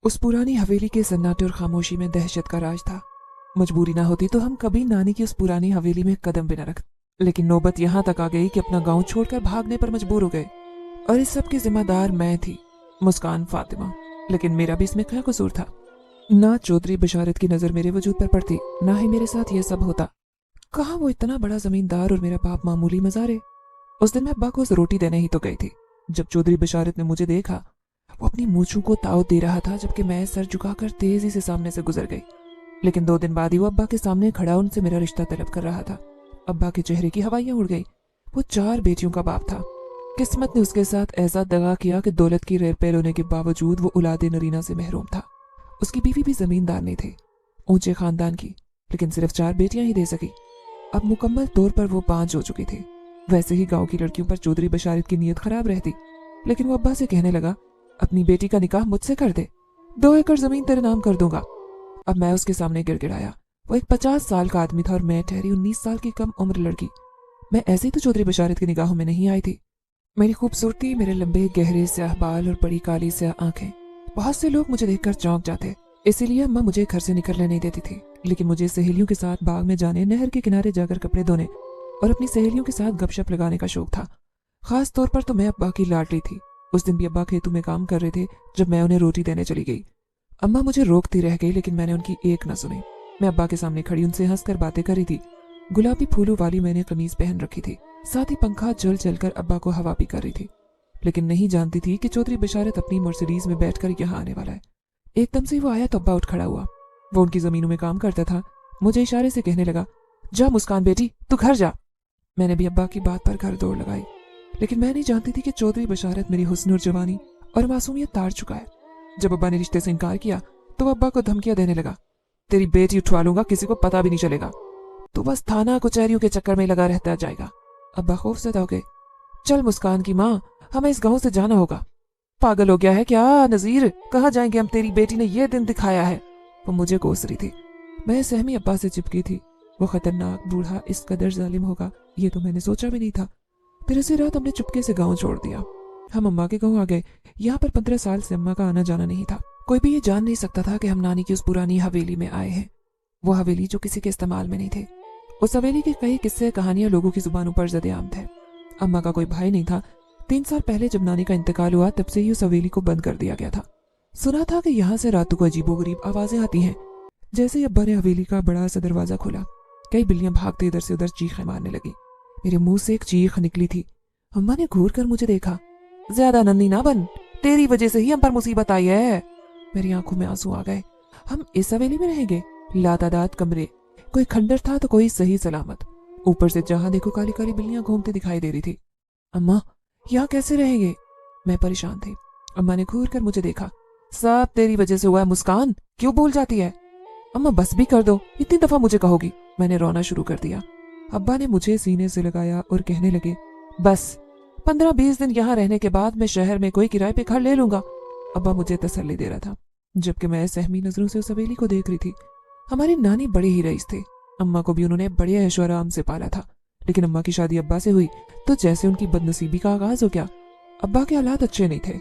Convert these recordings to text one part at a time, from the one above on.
उस पुरानी हवेली के सन्नाटे और खामोशी में दहशत का राज था। मजबूरी ना होती तो हम कभी नानी की उस पुरानी हवेली में कदम भी न रखते, लेकिन नौबत यहाँ तक आ गई कि अपना गांव छोड़कर भागने पर मजबूर हो गए। और इस सब की जिम्मेदार मैं थी, मुस्कान फातिमा। लेकिन मेरा भी इसमें क्या कसूर था? ना चौधरी बशारत की नजर मेरे वजूद पर पड़ती, ना ही मेरे साथ यह सब होता। कहाँ वो इतना बड़ा जमींदार और मेरा बाप मामूली मजारे। उस दिन मैं अब्बा को रोटी देने ही तो गई थी। जब चौधरी बशारत ने मुझे देखा, वो अपनी मूंछों को ताव दे रहा था, जबकि मैं सर झुकाकर तेजी से सामने से गुजर गई। लेकिन 2 दिन बाद ही वो अब्बा के सामने खड़ा उनसे मेरा रिश्ता तलब कर रहा था। अब्बा के चेहरे की हवाइयां उड़ गई। वो 4 बेटियों का बाप था। किस्मत ने उसके साथ ऐसा दगा किया कि दौलत की रेल पैल होने के बावजूद वो औलादे नरीना से महरूम था। उसकी बीवी भी जमींदार नहीं थी, ऊंचे खानदान की, लेकिन सिर्फ 4 बेटियां ही दे सकी। अब मुकम्मल तौर पर वो 5 हो चुकी थी। वैसे ही गांव की लड़कियों पर चौधरी बशारत की नीयत खराब रहती, लेकिन वो अब्बा से कहने लगा, अपनी बेटी का निकाह मुझसे कर दे, 2 एकड़ जमीन तेरे नाम कर दूंगा। अब मैं उसके सामने गिड़गिड़ाया। वो एक 50 साल का आदमी था और मैं ठहरी 19 साल की कम उम्र लड़की। मैं ऐसे ही तो चौधरी बशारत की निगाहों में नहीं आई थी। मेरी खूबसूरती, मेरे लंबे गहरे स्याह बाल और बड़ी काली स्याह आंखें, बहुत से लोग मुझे देखकर चौंक जाते। इसीलिए अम्मा मुझे घर से निकलने नहीं देती थी, लेकिन मुझे सहेलियों के साथ बाग में जाने, नहर के किनारे जाकर कपड़े धोने और अपनी सहेलियों के साथ गपशप लगाने का शौक था। खास तौर पर तो मैं अब्बा की लाडली थी। उस दिन भी अब्बा खेतों में काम कर रहे थे जब मैं उन्हें रोटी देने चली गई। अम्मा मुझे रोकती रह गई, लेकिन मैंने उनकी एक न सुनी। मैं अब्बा के सामने खड़ी उनसे हंसकर बातें कर रही थी। गुलाबी फूलों वाली मैंने कमीज पहन रखी थी, साथ ही पंखा जल जल कर अब्बा को हवा भी कर रही थी। लेकिन नहीं जानती थी कि चौधरी बशारत अपनी मर्सिडीज में बैठकर यहाँ आने वाला है। एकदम से वो आया तो अब्बा उठ खड़ा हुआ। वो उनकी जमीनों में काम करता था। मुझे इशारे से कहने लगा, जा मुस्कान बेटी, तू घर जा। मैंने भी अब्बा की बात पर घर दौड़ लगाई, लेकिन मैं नहीं जानती थी कि चौधरी बशारत मेरी हुस्न और जवानी और मासूमियत ताड़ चुका है। जब अब्बा ने रिश्ते से इनकार किया तो अब्बा को धमकियां देने लगा, तेरी बेटी उठवा लूंगा, किसी को पता भी नहीं चलेगा, तू बस थाना कचहरियों के चक्कर में लगा रहता जाएगा। अब्बा खौफजदा हो गए। चल मुस्कान की माँ, हमें इस गांव से जाना होगा। पागल हो गया है क्या नजीर, कहाँ जाएंगे हम, तेरी बेटी ने यह दिन दिखाया है। वो मुझे कोस रही थी। मैं सहमी अब्बा से चिपकी थी। वो खतरनाक बूढ़ा इस कदर जालिम होगा, ये तो मैंने सोचा भी नहीं था। फिर उसी रात हमने चुपके से गांव छोड़ दिया। हम अम्मा के गांव आ गए। यहाँ पर 15 साल से अम्मा का आना जाना नहीं था। कोई भी ये जान नहीं सकता था कि हम नानी की उस पुरानी हवेली में आए हैं। वो हवेली जो किसी के इस्तेमाल में नहीं थे। उस हवेली के कई किस्से कहानियां लोगों की जुबानों पर ज़द-ए-आम थे। अम्मा का कोई भाई नहीं था। 3 साल पहले जब नानी का इंतकाल हुआ, तब से ही उस हवेली को बंद कर दिया गया था। सुना था कि यहाँ से रातों को अजीबोगरीब आवाजें आती हैं। जैसे ही अब्बा ने हवेली का बड़ा सा दरवाजा खोला, कई बिल्लियां भागते इधर से उधर चीखें मारने लगी। मेरे मुंह से एक चीख निकली थी। अम्मा ने घूर कर मुझे देखा। ज्यादा नन्ही ना बन, तेरी वजह से ही हम पर मुसीबत आई है। मेरी आंखों में आंसू आ गए। हम इस हवेली में रहेंगे? लातादाद कमरे, कोई खंडर था तो कोई सही सलामत। ऊपर से जहां देखो काली काली बिल्लियां घूमती दिखाई दे रही थी। अम्मा, यहाँ कैसे रहेंगे? मैं परेशान थी। अम्मा ने घूर कर मुझे देखा। सब तेरी वजह से हुआ है मुस्कान, क्यों बोल जाती है? अम्मा बस भी कर दो, इतनी दफा मुझे कहोगी। मैंने रोना शुरू कर दिया। अब्बा ने मुझे सीने से लगाया और कहने लगे, बस 15-20 दिन यहाँ रहने के बाद मैं शहर में कोई किराए पे घर ले लूंगा। अब्बा मुझे तसल्ली दे रहा था, जबकि मैं सहमी नजरों से उस हवेली को देख रही थी। हमारी नानी बड़ी ही रईस थे। अम्मा को भी उन्होंने बड़े ऐशो आराम से पाला था, लेकिन अम्मा की शादी अब्बा से हुई तो जैसे उनकी बदनसीबी का आगाज हो गया। अब्बा के हालात अच्छे नहीं थे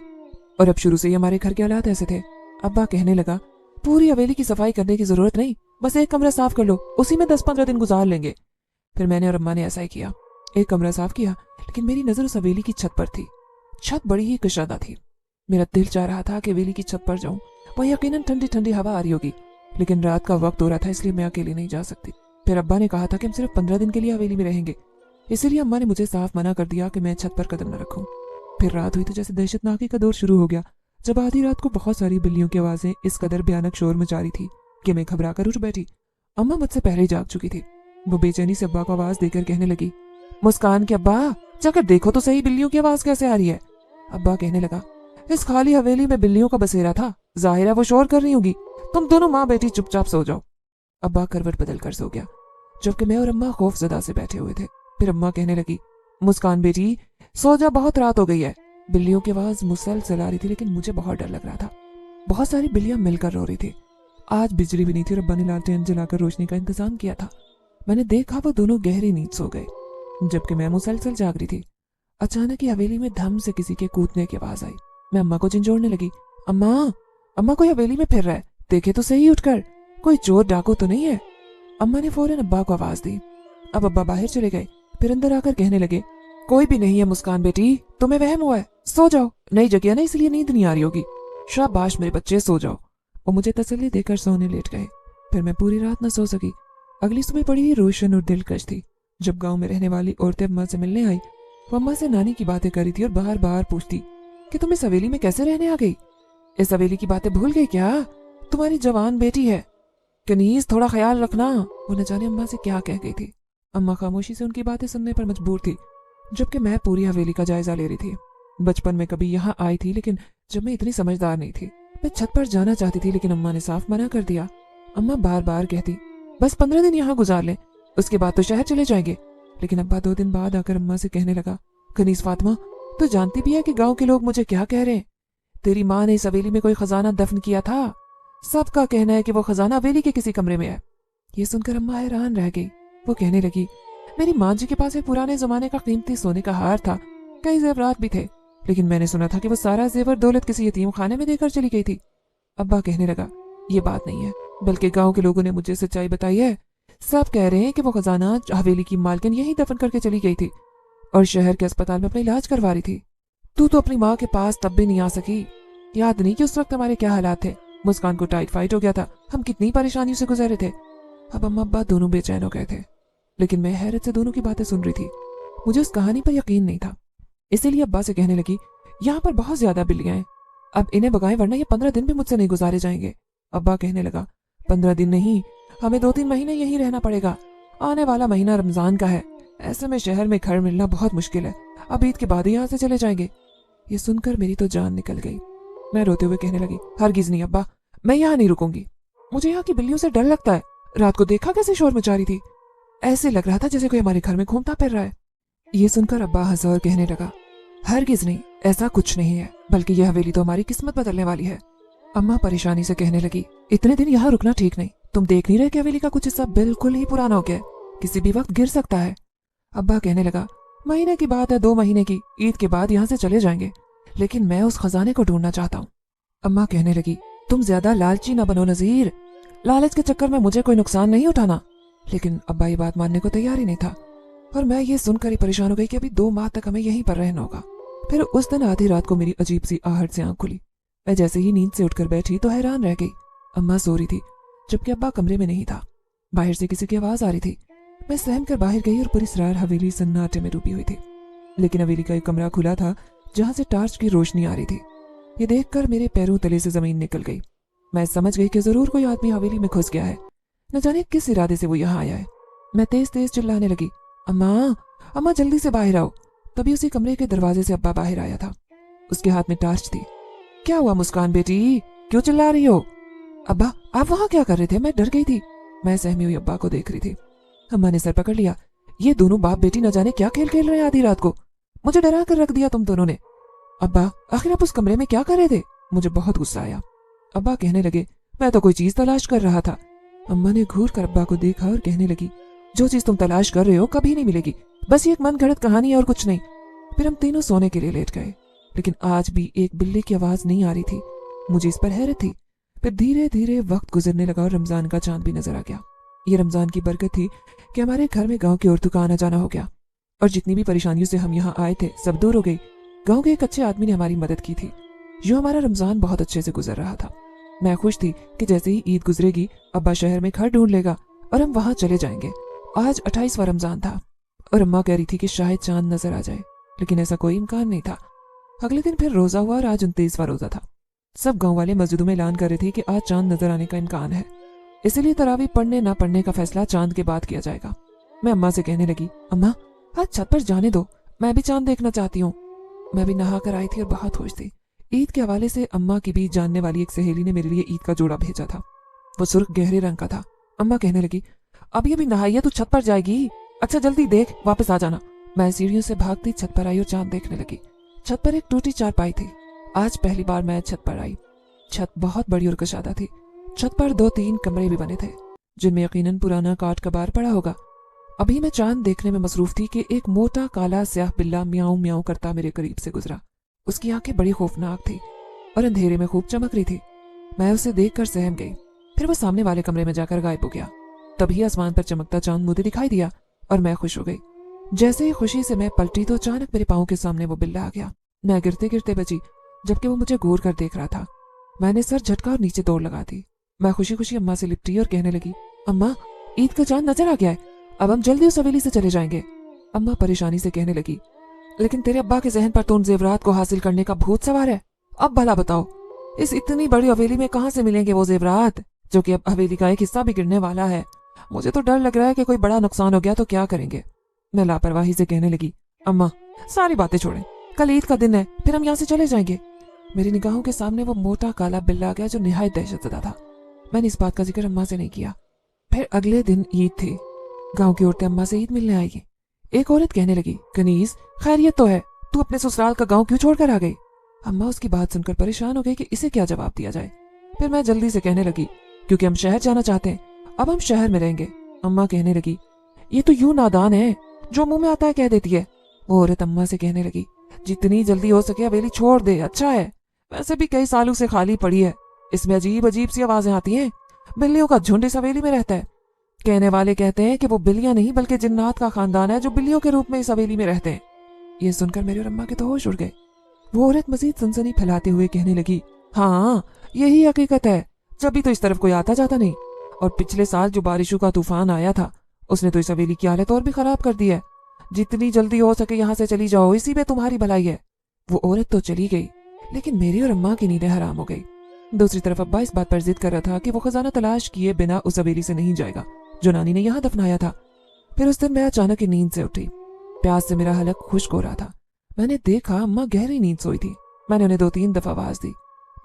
और अब शुरू से ही हमारे घर के हालात ऐसे थे। अब्बा कहने लगा, पूरी हवेली की सफाई करने की जरूरत नहीं, बस एक कमरा साफ कर लो, उसी में 10-15 दिन गुजार लेंगे। फिर मैंने और अम्मा ने ऐसा ही किया। एक कमरा साफ किया, लेकिन मेरी नजर उस हवेली की छत पर थी। छत बड़ी ही कशादा थी। मेरा दिल चाह रहा था कि हवेली की छत पर जाऊं। वह यकीनन ठंडी ठंडी हवा आ रही होगी, लेकिन रात का वक्त हो रहा था, इसलिए मैं अकेली नहीं जा सकती। फिर अब्बा ने कहा था कि हम सिर्फ 15 दिन के लिए हवेली में रहेंगे, इसीलिए अम्मा ने मुझे साफ मना कर दिया कि मैं छत पर कदम न रखूं। फिर रात हुई तो जैसे दहशतनाकी का दौर शुरू हो गया, जब आधी रात को बहुत सारी बिल्लियों की आवाजें इस कदर भयानक शोर मचा रही थी कि मैं घबरा कर उठ बैठी। अम्मा मुझसे पहले ही जाग चुकी थी। वो बेचैनी से अब्बा को आवाज देकर कहने लगी, मुस्कान के अब्बा, जाकर देखो तो सही बिल्लियों की आवाज कैसे आ रही है। अब्बा कहने लगा, इस खाली हवेली में बिल्लियों का बसेरा था, जाहिर है वो शोर कर रही होगी, तुम दोनों माँ बेटी चुपचाप सो जाओ। अब्बा करवट बदल कर सो गया, जबकि मैं और अम्मा खौफजदा से बैठे हुए थे। फिर अम्मा कहने लगी, मुस्कान बेटी सो जा, बहुत रात हो गई है। बिल्लियों की आवाज मुसलसल आ रही थी, लेकिन मुझे बहुत डर लग रहा था। बहुत सारी बिल्लियां मिलकर रो रही थी। आज बिजली भी नहीं थी और अब्बा ने लालटेन जलाकर रोशनी का इंतजाम किया था। मैंने देखा वो दोनों गहरी नींद सो गए, जबकि मैं मुसलसल जाग रही थी। अचानक ही हवेली में धम से किसी के कूदने की आवाज आई। मैं अम्मा को झंझोड़ने लगी, अम्मा अम्मा कोई हवेली में फिर रहा है, देखे तो सही उठकर, कोई चोर डाकू तो नहीं है। अम्मा ने फौरन अब्बा को आवाज दी। अब अब्बा बाहर चले गए, फिर अंदर आकर कहने लगे, कोई भी नहीं है मुस्कान बेटी, तुम्हें वहम हुआ है, सो जाओ, नई जगह है ना इसलिए नींद नहीं आ रही होगी, शाबाश मेरे बच्चे सो जाओ। वो मुझे तसल्ली देकर सोने लेट गए। फिर मैं पूरी रात न सो सकी। अगली सुबह बड़ी ही रोशन और दिलकश थी। जब गांव में रहने वाली औरतें अम्मा से मिलने आई, वो अम्मा से नानी की बातें करी थी और बार बार पूछती कि तुम इस हवेली में कैसे रहने आ गई, इस हवेली की बातें भूल गई क्या, तुम्हारी जवान बेटी है, कनीज थोड़ा ख्याल रखना। वो न जाने अम्मा से क्या कह गई थी। अम्मा खामोशी से उनकी बातें सुनने पर मजबूर थी, जबकि मैं पूरी हवेली का जायजा ले रही थी। बचपन में कभी यहाँ आई थी, लेकिन जब मैं इतनी समझदार नहीं थी। मैं छत पर जाना चाहती थी, लेकिन अम्मा ने साफ मना कर दिया। अम्मा बार बार कहती, बस 15 दिन यहाँ गुजार लें, उसके बाद तो शहर चले जाएंगे। लेकिन अब्बा 2 दिन बाद आकर अम्मा से कहने लगा, कनीज फातिमा, तो जानती भी है कि गांव के लोग मुझे क्या कह रहे हैं, तेरी माँ ने इस हवेली में कोई खजाना दफन किया था, सबका कहना है कि वो खजाना हवेली के किसी कमरे में है। ये सुनकर अम्मा हैरान रह गई। वो कहने लगी, मेरी माँ जी के पास एक पुराने जमाने का कीमती सोने का हार था, कई जेवरात भी थे, लेकिन मैंने सुना था कि वो सारा जेवर दौलत किसी यतीम खाने में देकर चली गई थी। अब्बा कहने लगा, ये बात नहीं है, बल्कि गांव के लोगों ने मुझे सच्चाई बताई है। सब कह रहे हैं कि वो खजाना हवेली की मालकिन यहीं दफन करके चली गई थी और शहर के अस्पताल में अपना इलाज करवा रही थी। तू तो अपनी माँ के पास तब भी नहीं आ सकी, याद नहीं कि उस वक्त हमारे क्या हालात थे। मुस्कान को टाइफाइड हो गया था, हम कितनी परेशानियों से गुजरे थे। अब अम्मा अब्बा दोनों बेचैन हो गए थे, लेकिन मैं हैरत से दोनों की बातें सुन रही थी। मुझे उस कहानी पर यकीन नहीं था, इसीलिए अब्बा से कहने लगी, यहाँ पर बहुत ज्यादा बिल्लियां हैं, अब इन्हें भगाएं वरना ये 15 दिन भी मुझसे नहीं गुजारे जाएंगे। अब्बा कहने लगा, 15 दिन नहीं, हमें 2-3 महीने यहीं रहना पड़ेगा। आने वाला महीना रमजान का है, ऐसे में शहर में घर मिलना बहुत मुश्किल है, अब ईद के बाद ही यहाँ से चले जाएंगे। ये सुनकर मेरी तो जान निकल गई। मैं रोते हुए कहने लगी, हरगिज नहीं अब्बा, मैं यहाँ नहीं रुकूंगी, मुझे यहाँ की बिल्लियों से डर लगता है। रात को देखा कैसे शोर मचा रही थी, ऐसे लग रहा था जैसे कोई हमारे घर में घूमता फिर रहा है। ये सुनकर अब्बा हंसा और कहने लगा, हरगिज नहीं, ऐसा कुछ नहीं है, बल्कि यह हवेली तो हमारी किस्मत बदलने वाली है। अम्मा परेशानी से कहने लगी, इतने दिन यहाँ रुकना ठीक नहीं, तुम देख नहीं रहे कि हवेली का कुछ हिस्सा बिल्कुल ही पुराना हो गया, किसी भी वक्त गिर सकता है। अब्बा कहने लगा, महीने की बात है, 2 महीने की, ईद के बाद यहाँ से चले जाएंगे, लेकिन मैं उस खजाने को ढूंढना चाहता हूँ। अम्मा कहने लगी, तुम ज्यादा लालची न बनो नजीर, लालच के चक्कर में मुझे कोई नुकसान नहीं उठाना। लेकिन अब्बा ये बात मानने को तैयार ही नहीं था, और मैं ये सुनकर ही परेशान हो गई कि अभी 2 माह तक हमें यहीं पर रहना होगा। फिर उस दिन आधी रात को मेरी अजीब सी आहट से आंख खुली। मैं जैसे ही नींद से उठकर बैठी तो हैरान रह गई। अम्मा सो रही थी, जबकि अब्बा कमरे में नहीं था। बाहर से किसी की आवाज आ रही थी। मैं सहम कर बाहर गई और पूरी सरार हवेली सन्नाटे में डूबी हुई थी, लेकिन हवेली का एक कमरा खुला था जहां से टार्च की रोशनी आ रही थी। ये देखकर मेरे पैरों तले से जमीन निकल गई। मैं समझ गई कि जरूर कोई आदमी हवेली में घुस गया है, न जाने किस इरादे से वो यहाँ आया है। मैं तेज तेज चिल्लाने लगी, अम्मा अम्मा जल्दी से बाहर आओ। तभी उसी कमरे के दरवाजे से अब्बा बाहर आया था, उसके हाथ में टार्च थी। क्या हुआ मुस्कान बेटी, क्यों चिल्ला रही हो? अब्बा आप वहां क्या कर रहे थे? मैं डर गई थी। मैं सहमी हुई अब्बा को देख रही थी। अम्मा ने सर पकड़ लिया, ये दोनों बाप बेटी न जाने क्या खेल खेल रहे हैं आधी रात को, मुझे डरा कर रख दिया तुम दोनों ने। अब्बा आखिर आप उस कमरे में क्या कर रहे थे? मुझे बहुत गुस्सा आया। अब्बा कहने लगे, मैं तो कोई चीज तलाश कर रहा था। अम्मा ने घूर कर अब्बा को देखा और कहने लगी, जो चीज तुम तलाश कर रहे हो कभी नहीं मिलेगी, बस ये एक मन गढ़ंत कहानी है और कुछ नहीं। फिर हम तीनों सोने के लिए लेट गए, लेकिन आज भी एक बिल्ली की आवाज नहीं आ रही थी। मुझे इस पर हैरत थी। फिर धीरे धीरे वक्त गुजरने लगा और रमजान का चांद भी नजर आ गया। ये रमजान की बरकत थी कि हमारे घर में गांव की औरतों का आना जाना हो गया, और जितनी भी परेशानियों से हम यहाँ आए थे सब दूर हो गई। गांव के एक अच्छे आदमी ने हमारी मदद की थी, जो हमारा रमजान बहुत अच्छे से गुजर रहा था। मैं खुश थी कि जैसे ही ईद गुजरेगी अब्बा शहर में घर ढूंढ लेगा और हम वहां चले जाएंगे। आज 28वां रमजान था और अम्मा कह रही थी कि शायद चांद नजर आ जाए, लेकिन ऐसा कोई इम्कान नहीं था। अगले दिन फिर रोजा हुआ और आज 29वां रोजा था। सब गांव वाले मस्जिदों में ऐलान कर रहे थे कि आज चांद नजर आने का इम्कान है, इसीलिए तरावी पढ़ने ना पढ़ने का फैसला चांद के बाद किया जाएगा। मैं अम्मा से कहने लगी, अम्मा आज छत पर जाने दो, मैं भी चांद देखना चाहती हूँ। मैं भी नहा कर आई थी और बहुत खुश थी। ईद के हवाले से अम्मा की भी जानने वाली एक सहेली ने मेरे लिए ईद का जोड़ा भेजा था। वो सुर्ख गहरे रंग का था। अम्मा कहने लगी, अब ये भी नहाई है तो छत पर जाएगी, अच्छा जल्दी देख वापस आ जाना। मैं सीढ़ियों से भागती छत पर आई और चांद देखने लगी। छत पर एक टूटी चारपाई थी। आज पहली बार मैं छत पर आई। छत बहुत बड़ी और कशादा थी। छत पर 2-3 कमरे भी बने थे, जिनमें यकीनन पुराना काठ कबार पड़ा होगा। अभी मैं चांद देखने में मसरूफ थी कि एक मोटा काला स्याह बिल्ला म्याऊं म्याऊं करता मेरे करीब से गुजरा। उसकी आंखें बड़ी खौफनाक थी और अंधेरे में खूब चमक रही थी। मैं उसे देखकर सहम गई। फिर वो सामने वाले कमरे में जाकर गायब हो गया। तभी आसमान पर चमकता चांद मुझे दिखाई दिया और मैं खुश हो गई। जैसे ही खुशी से मैं पलटी तो अचानक मेरे पाँव के सामने वो बिल्ला आ गया। मैं गिरते गिरते बची, जबकि वो मुझे घूर कर देख रहा था। मैंने सर झटका और नीचे दौड़ लगा दी। मैं खुशी खुशी अम्मा से लिपटी और कहने लगी, अम्मा, ईद का चांद नजर आ गया है, अब हम जल्दी उस हवेली से चले जाएंगे। अम्मा परेशानी से कहने लगी, लेकिन तेरे अब्बा के जहन पर तो उन जेवरात को हासिल करने का भूत सवार है। अब भला बताओ, इस इतनी बड़ी हवेली में कहाँ से मिलेंगे वो जेवरात, जो कि अब हवेली का एक हिस्सा भी गिरने वाला है। मुझे तो डर लग रहा है कि कोई बड़ा नुकसान हो गया तो क्या करेंगे। मैं लापरवाही से कहने लगी, अम्मा, सारी बातें छोड़ें, कल ईद का दिन है, फिर हम यहाँ से चले जाएंगे। मेरी निगाहों के सामने वो मोटा काला बिल्ला आ गया जो निहायत दहशतज़दा था। मैंने इस बात का जिक्र अम्मा से नहीं किया। फिर अगले दिन ईद थी। गांव की औरतें अम्मा से ईद मिलने आएगी। एक औरत कहने लगी, कनीज, खैरियत तो है, तू अपने ससुराल का गांव क्यों छोड़कर आ गई। अम्मा उसकी बात सुनकर परेशान हो गई कि इसे क्या जवाब दिया जाए। फिर मैं जल्दी से कहने लगी, क्योंकि हम शहर जाना चाहते हैं, अब हम शहर में रहेंगे। अम्मा कहने लगी, ये तो यूं नादान है, जो मुंह में आता है कह देती है। वो औरत अम्मा से कहने लगी, जितनी जल्दी हो सके हवेली छोड़ दे, अच्छा है, वैसे भी कई सालों से खाली पड़ी है, इसमें अजीब अजीब सी आवाजें आती हैं, बिल्लियों का झुंड इस हवेली में रहता है। कहने वाले कहते हैं कि वो बिल्लियां नहीं बल्कि जिन्नात का खानदान है जो बिल्लियों के रूप में इस हवेली में रहते हैं। ये सुनकर मेरे और अम्मा के तो होश उड़ गए। वो औरत मजीद सनसनी फैलाते हुए कहने लगी, हाँ, यही हकीकत है, जब भी तो इस तरफ कोई आता जाता नहीं, और पिछले साल जो बारिशों का तूफान आया था उसने तो इस हवेली की हालत और भी खराब कर दी है। जितनी जल्दी हो सके यहाँ से चली जाओ, इसी में तुम्हारी भलाई है। वो औरत तो चली गई, लेकिन मेरी और अम्मा की नींदें हराम हो गई। दूसरी तरफ अब्बा इस बात पर जिद कर रहा था कि वो खजाना तलाश किए बिना उस हवेली से नहीं जाएगा जो नानी ने यहाँ दफनाया था। फिर उस दिन मैं अचानक ही नींद से उठी। प्यास से मेरा हलक खुश्क हो रहा था। मैंने देखा अम्मा गहरी नींद सोई थी। मैंने उन्हें 2-3 दफा आवाज दी।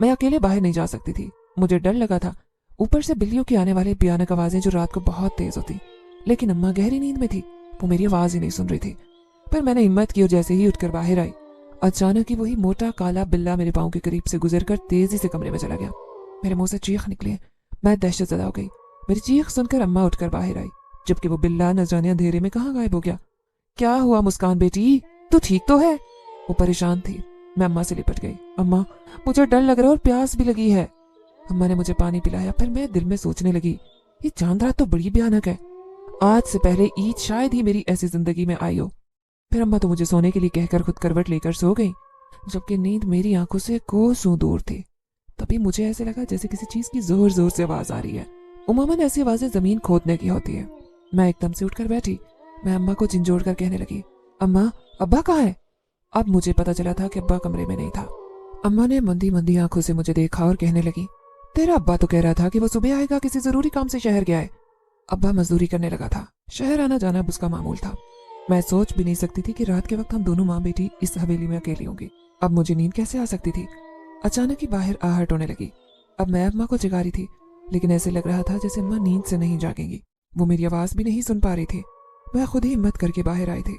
मैं अकेले बाहर नहीं जा सकती थी, मुझे डर लगा था, ऊपर से बिल्लियों की आने वाली भयानक आवाजें जो रात को बहुत तेज होती। लेकिन अम्मा गहरी नींद में थी, वो मेरी आवाज ही नहीं सुन रही थी। पर मैंने हिम्मत की और जैसे ही उठकर बाहर आई, अचानक ही वही मोटा काला बिल्ला मेरे पाँव के करीब से गुजरकर तेजी से कमरे में चला गया। मेरे मुंह से चीख निकली। मैं दहशतज़दा हो गई। मेरी चीख सुनकर अम्मा उठकर बाहर आई, जबकि वो बिल्ला न जाने अंधेरे में कहाँ गायब हो गया। क्या हुआ मुस्कान बेटी, तू ठीक तो है? वो परेशान थी। मैं अम्मा से लिपट गई। अम्मा, मुझे डर लग रहा है और प्यास भी लगी है। अम्मा ने मुझे पानी पिलाया। फिर मैं दिल में सोचने लगी, ये चांद रात तो बड़ी भयानक है। आज से पहले ईद शायद ही मेरी ऐसी जिंदगी में आई हो। फिर अम्मा तो मुझे सोने के लिए कहकर खुद करवट लेकर सो गई, जबकि नींद मेरी आंखों से कोसों दूर थी। तभी मुझे ऐसे लगा जैसे किसी चीज की जोर जोर से आवाज आ रही है। उमामन ऐसी आवाजें जमीन खोदने की होती है। मैं एकदम से उठकर बैठी। मैं अम्मा को झिंझोड़ कर कहने लगी, अम्मा, अब्बा कहाँ है? अब मुझे पता चला था कि अब्बा कमरे में नहीं था। अम्मा ने मंदी मंदी आंखों से मुझे देखा और कहने लगी, तेरा अब्बा तो कह रहा था कि वो सुबह आएगा, किसी जरूरी काम से शहर गया है। अब्बा मजदूरी करने लगा था, शहर आना जाना उसका मामूल था। मैं सोच भी नहीं सकती थी कि रात के वक्त हम दोनों माँ बेटी इस हवेली में अकेली होंगी। अब मुझे नींद कैसे आ सकती थी? अचानक ही बाहर आहट होने लगी। अब मैं अम्मा को जगा रही थी, लेकिन ऐसे लग रहा था जैसे अम्मा नींद से नहीं जागेंगी। वो मेरी आवाज भी नहीं सुन पा रही थी। मैं खुद ही हिम्मत करके बाहर आई थी।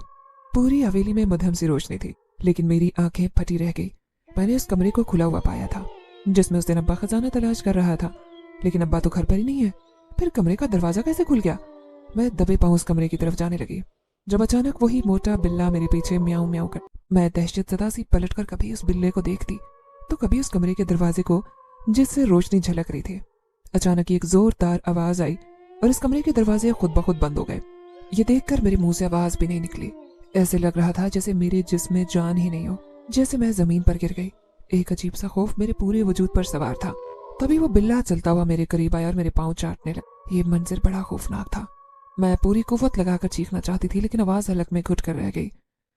पूरी हवेली में मध्यम सी रोशनी थी, लेकिन मेरी आंखें फटी रह गई। मैंने उस कमरे को खुला हुआ पाया था जिसमें उस दिन अब्बा खजाना तलाश कर रहा था, लेकिन अब्बा तो घर पर ही नहीं है। फिर कमरे का दरवाजा कैसे खुल गया? मैं दबे पांव उस कमरे की तरफ जाने लगी, जब अचानक वही मोटा बिल्ला मेरे पीछे म्याऊं म्याऊं कर। मैं दहशतज़दा सी पलटकर कभी उस बिल्ले को देखती तो कभी उस कमरे के दरवाजे को जिससे रोशनी झलक रही थी। अचानक एक जोरदार आवाज आई और इस कमरे के दरवाजे खुद ब खुद बंद हो गए। ये देखकर मेरे मुंह से आवाज भी नहीं निकली। ऐसे लग रहा था जैसे मेरे जिस्म में जान ही नहीं हो, जैसे मैं जमीन पर गिर गई। एक अजीब सा खौफ मेरे पूरे वजूद पर सवार था। तभी वो बिल्ला चलता हुआ मेरे करीब आया और मेरे पांव चाटने लगा। ये मंजर बड़ा खौफनाक था। मैं पूरी कुव्वत लगाकर चीखना चाहती थी, लेकिन आवाज हलक में घुट कर रह गई।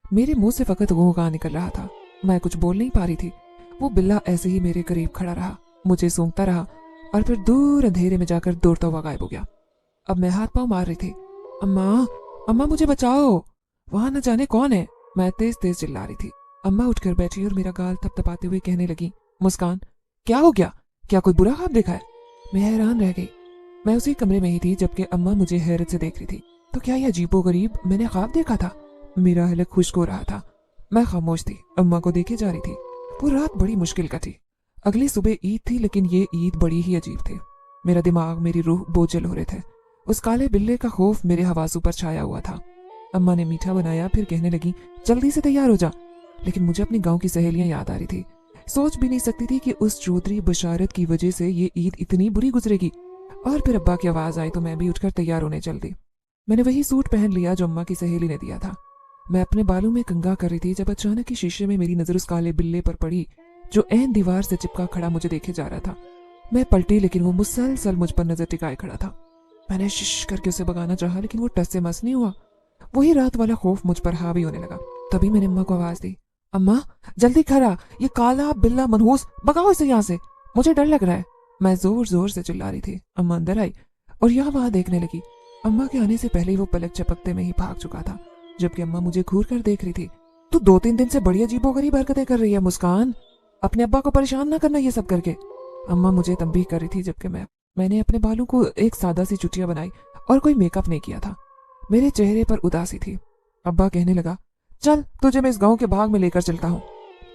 मेरे मुंह से फकत गूंगा निकल रहा था। मैं कुछ बोल नहीं पा रही थी। वो बिल्ला ऐसे ही मेरे करीब खड़ा रहा, मुझे सूंघता रहा और फिर दूर अंधेरे में जाकर दौड़ता हुआ गायब हो गया। अब मैं हाथ पांव मार रही थी। अम्मा, अम्मा मुझे बचाओ, वहां न जाने कौन है। मैं तेज तेज चिल्ला रही थी। अम्मा उठकर बैठी और मेरा गाल थपथपाते हुए कहने लगी, मुस्कान, क्या हो गया? क्या कोई बुरा ख्वाब देखा है? मैं हैरान रह गई। मैं उसी कमरे में ही थी जबकि अम्मा मुझे हैरत से देख रही थी। तो क्या यह अजीबोगरीब मैंने ख्वाब देखा था? मेरा हलक खुश्क हो रहा था। मैं खामोश थी, अम्मा को देखे जा रही थी। वो रात बड़ी मुश्किल कटी। अगली सुबह ईद थी, लेकिन ये ईद बड़ी ही अजीब थी। मेरा दिमाग, मेरी रूह बोझल हो रहे थे। उस काले बिल्ले का खौफ मेरे हवासों पर छाया हुआ था। अम्मा ने मीठा बनाया, फिर कहने लगी, जल्दी से तैयार हो जा। लेकिन मुझे अपनी गांव की सहेलियां याद आ रही थी। सोच भी नहीं सकती थी कि उस चौधरी बशारत की वजह से ये ईद इतनी बुरी गुजरेगी। और फिर अब्बा की आवाज आई तो मैं भी उठकर तैयार होने चल दी। मैंने वही सूट पहन लिया जो अम्मा की सहेली ने दिया था। मैं अपने बालों में कंघा कर रही थी जब अचानक ही शीशे में मेरी नजर उस काले बिल्ले पर पड़ी जो ऐन दीवार से चिपका खड़ा मुझे देखे जा रहा था। मैं पलटी लेकिन वो मुसलसल मुझ पर नजर टिकाए खड़ा था। मैंने शिश करके उसे भगाना चाहा लेकिन वो टस से मस नहीं हुआ। वही रात वाला खौफ मुझ पर हावी होने लगा। तभी मैंने अम्मा को आवाज दी, अम्मा जल्दी खड़ा, ये काला बिल्ला मनहूस, भगाओ इसे यहाँ से, मुझे डर लग रहा है। मैं जोर जोर से चिल्ला रही थी। अम्मा अंदर आई और यहाँ वहां देखने लगी। अम्मा के आने से पहले ही वो पलक झपकते में ही भाग चुका था, जबकि अम्मा मुझे घूर कर देख रही थी। तू 2-3 दिन से बड़ी अजीबोगरीब हरकतें कर रही है मुस्कान, अपने अब्बा को परेशान ना करना ये सब करके। अम्मा मुझे तंबीह कर रही थी जबकि मैंने अपने बालों को एक सादा सी चुटिया बनाई और कोई मेकअप नहीं किया था। मेरे चेहरे पर उदासी थी। अब्बा कहने लगा, चल तुझे मैं इस गांव के बाग में लेकर चलता हूँ।